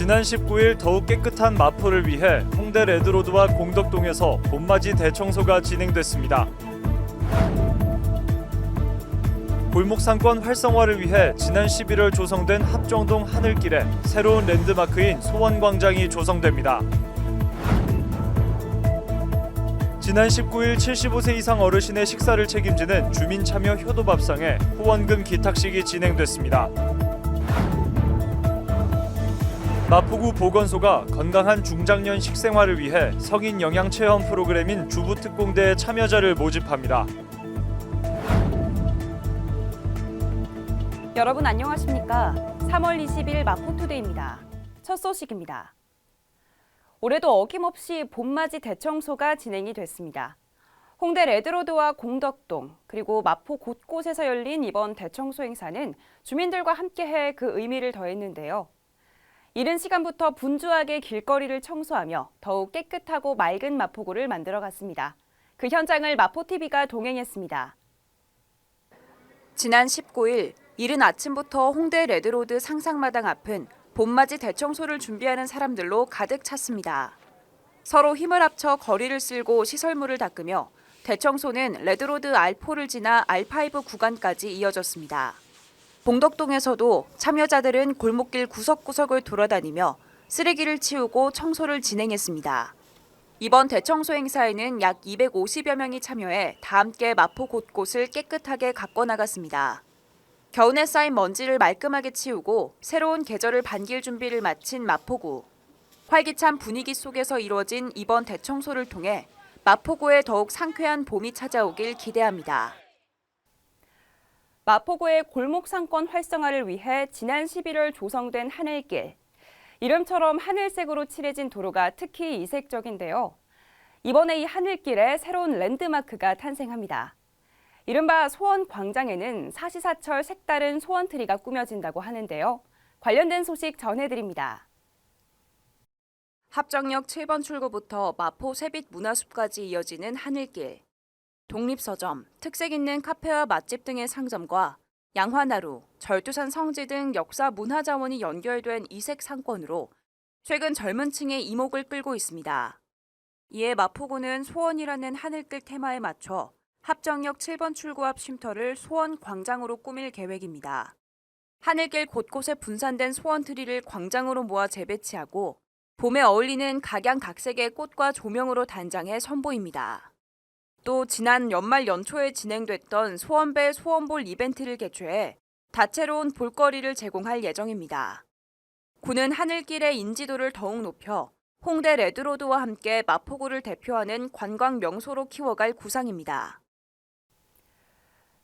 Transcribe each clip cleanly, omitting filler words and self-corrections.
지난 19일 더욱 깨끗한 마포를 위해 홍대 레드로드와 공덕동에서 봄맞이 대청소가 진행됐습니다. 골목 상권 활성화를 위해 지난 11월 조성된 합정동 하늘길에 새로운 랜드마크인 소원광장이 조성됩니다. 지난 19일 75세 이상 어르신의 식사를 책임지는 주민참여 효도밥상에 후원금 기탁식이 진행됐습니다. 마포구 보건소가 건강한 중장년 식생활을 위해 성인 영양 체험 프로그램인 주부특공대에 참여자를 모집합니다. 여러분 안녕하십니까? 3월 20일 마포투데이입니다. 첫 소식입니다. 올해도 어김없이 봄맞이 대청소가 진행이 됐습니다. 홍대 레드로드와 공덕동 그리고 마포 곳곳에서 열린 이번 대청소 행사는 주민들과 함께해 그 의미를 더했는데요. 이른 시간부터 분주하게 길거리를 청소하며 더욱 깨끗하고 맑은 마포구를 만들어갔습니다. 그 현장을 마포TV가 동행했습니다. 지난 19일 이른 아침부터 홍대 레드로드 상상마당 앞은 봄맞이 대청소를 준비하는 사람들로 가득 찼습니다. 서로 힘을 합쳐 거리를 쓸고 시설물을 닦으며 대청소는 레드로드 R4를 지나 R5 구간까지 이어졌습니다. 공덕동에서도 참여자들은 골목길 구석구석을 돌아다니며 쓰레기를 치우고 청소를 진행했습니다. 이번 대청소 행사에는 약 250여 명이 참여해 다 함께 마포 곳곳을 깨끗하게 가꿔나갔습니다. 겨우내 쌓인 먼지를 말끔하게 치우고 새로운 계절을 반길 준비를 마친 마포구. 활기찬 분위기 속에서 이루어진 이번 대청소를 통해 마포구에 더욱 상쾌한 봄이 찾아오길 기대합니다. 마포구의 골목 상권 활성화를 위해 지난 11월 조성된 하늘길. 이름처럼 하늘색으로 칠해진 도로가 특히 이색적인데요. 이번에 이 하늘길에 새로운 랜드마크가 탄생합니다. 이른바 소원광장에는 사시사철 색다른 소원트리가 꾸며진다고 하는데요. 관련된 소식 전해드립니다. 합정역 7번 출구부터 마포 새빛 문화숲까지 이어지는 하늘길. 독립서점, 특색 있는 카페와 맛집 등의 상점과 양화나루, 절두산 성지 등 역사 문화자원이 연결된 이색 상권으로 최근 젊은 층의 이목을 끌고 있습니다. 이에 마포구는 소원이라는 하늘길 테마에 맞춰 합정역 7번 출구 앞 쉼터를 소원광장으로 꾸밀 계획입니다. 하늘길 곳곳에 분산된 소원트리를 광장으로 모아 재배치하고 봄에 어울리는 각양각색의 꽃과 조명으로 단장해 선보입니다. 또 지난 연말 연초에 진행됐던 소원배 소원볼 이벤트를 개최해 다채로운 볼거리를 제공할 예정입니다. 구는 하늘길의 인지도를 더욱 높여 홍대 레드로드와 함께 마포구를 대표하는 관광 명소로 키워갈 구상입니다.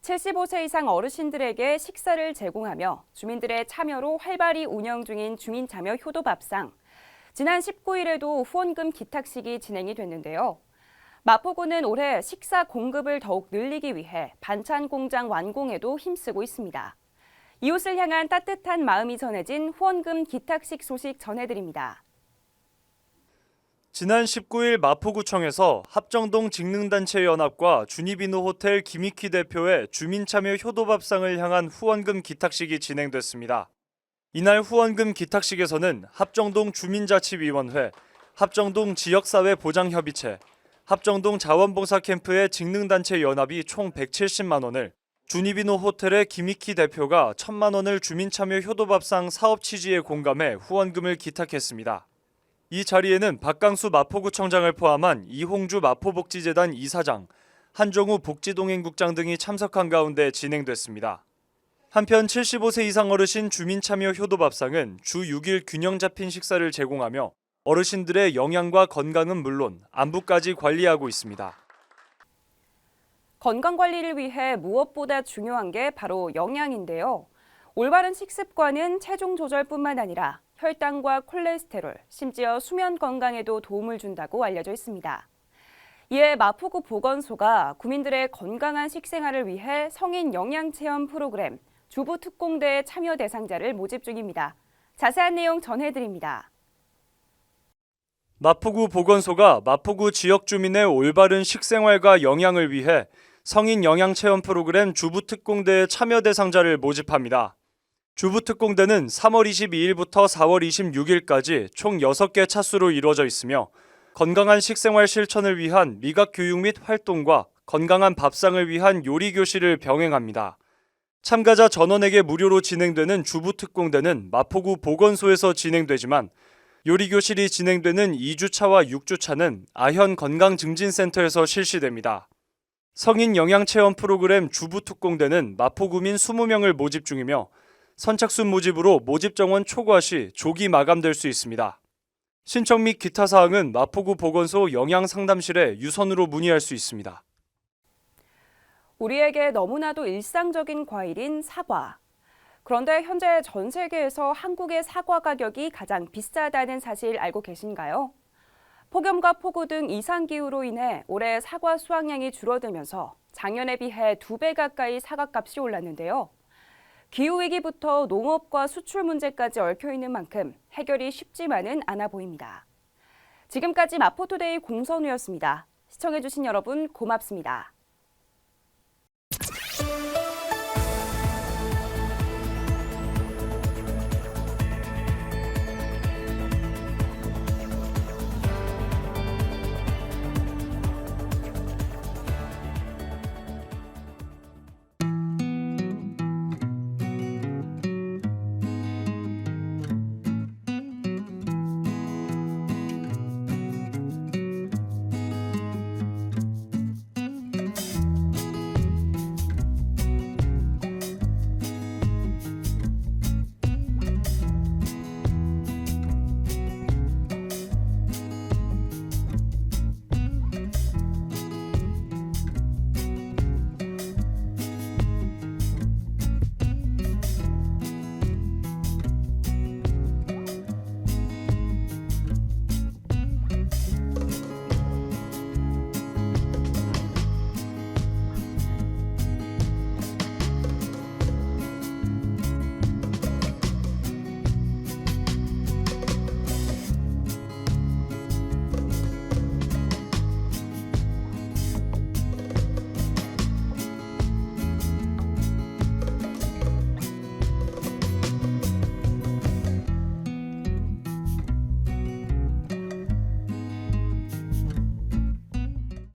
75세 이상 어르신들에게 식사를 제공하며 주민들의 참여로 활발히 운영 중인 주민참여 효도밥상. 지난 19일에도 후원금 기탁식이 진행이 됐는데요. 마포구는 올해 식사 공급을 더욱 늘리기 위해 반찬 공장 완공에도 힘쓰고 있습니다. 이웃을 향한 따뜻한 마음이 전해진 후원금 기탁식 소식 전해드립니다. 지난 19일 마포구청에서 합정동 직능단체연합과 주니비노 호텔 김익희 대표의 주민참여 효도밥상을 향한 후원금 기탁식이 진행됐습니다. 이날 후원금 기탁식에서는 합정동 주민자치위원회, 합정동 지역사회보장협의체, 합정동 자원봉사캠프의 직능단체 연합이 총 170만 원을, 주니비노 호텔의 김익희 대표가 1,000만 원을 주민참여 효도밥상 사업 취지에 공감해 후원금을 기탁했습니다. 이 자리에는 박강수 마포구청장을 포함한 이홍주 마포복지재단 이사장, 한종우 복지동행국장 등이 참석한 가운데 진행됐습니다. 한편 75세 이상 어르신 주민참여 효도밥상은 주 6일 균형 잡힌 식사를 제공하며 어르신들의 영양과 건강은 물론 안부까지 관리하고 있습니다. 건강관리를 위해 무엇보다 중요한 게 바로 영양인데요. 올바른 식습관은 체중 조절뿐만 아니라 혈당과 콜레스테롤, 심지어 수면 건강에도 도움을 준다고 알려져 있습니다. 이에 마포구 보건소가 구민들의 건강한 식생활을 위해 성인 영양체험 프로그램 주부특공대에 참여 대상자를 모집 중입니다. 자세한 내용 전해드립니다. 마포구 보건소가 마포구 지역 주민의 올바른 식생활과 영양을 위해 성인 영양체험 프로그램 주부특공대에 참여 대상자를 모집합니다. 주부특공대는 3월 22일부터 4월 26일까지 총 6개 차수로 이루어져 있으며 건강한 식생활 실천을 위한 미각 교육 및 활동과 건강한 밥상을 위한 요리 교실을 병행합니다. 참가자 전원에게 무료로 진행되는 주부특공대는 마포구 보건소에서 진행되지만 요리교실이 진행되는 2주차와 6주차는 아현 건강증진센터에서 실시됩니다. 성인 영양체험 프로그램 주부특공대는 마포구민 20명을 모집 중이며 선착순 모집으로 모집 정원 초과 시 조기 마감될 수 있습니다. 신청 및 기타 사항은 마포구 보건소 영양상담실에 유선으로 문의할 수 있습니다. 우리에게 너무나도 일상적인 과일인 사과. 그런데 현재 전 세계에서 한국의 사과 가격이 가장 비싸다는 사실 알고 계신가요? 폭염과 폭우 등 이상기후로 인해 올해 사과 수확량이 줄어들면서 작년에 비해 2배 가까이 사과값이 올랐는데요. 기후위기부터 농업과 수출 문제까지 얽혀있는 만큼 해결이 쉽지만은 않아 보입니다. 지금까지 마포투데이 공선우였습니다. 시청해주신 여러분 고맙습니다.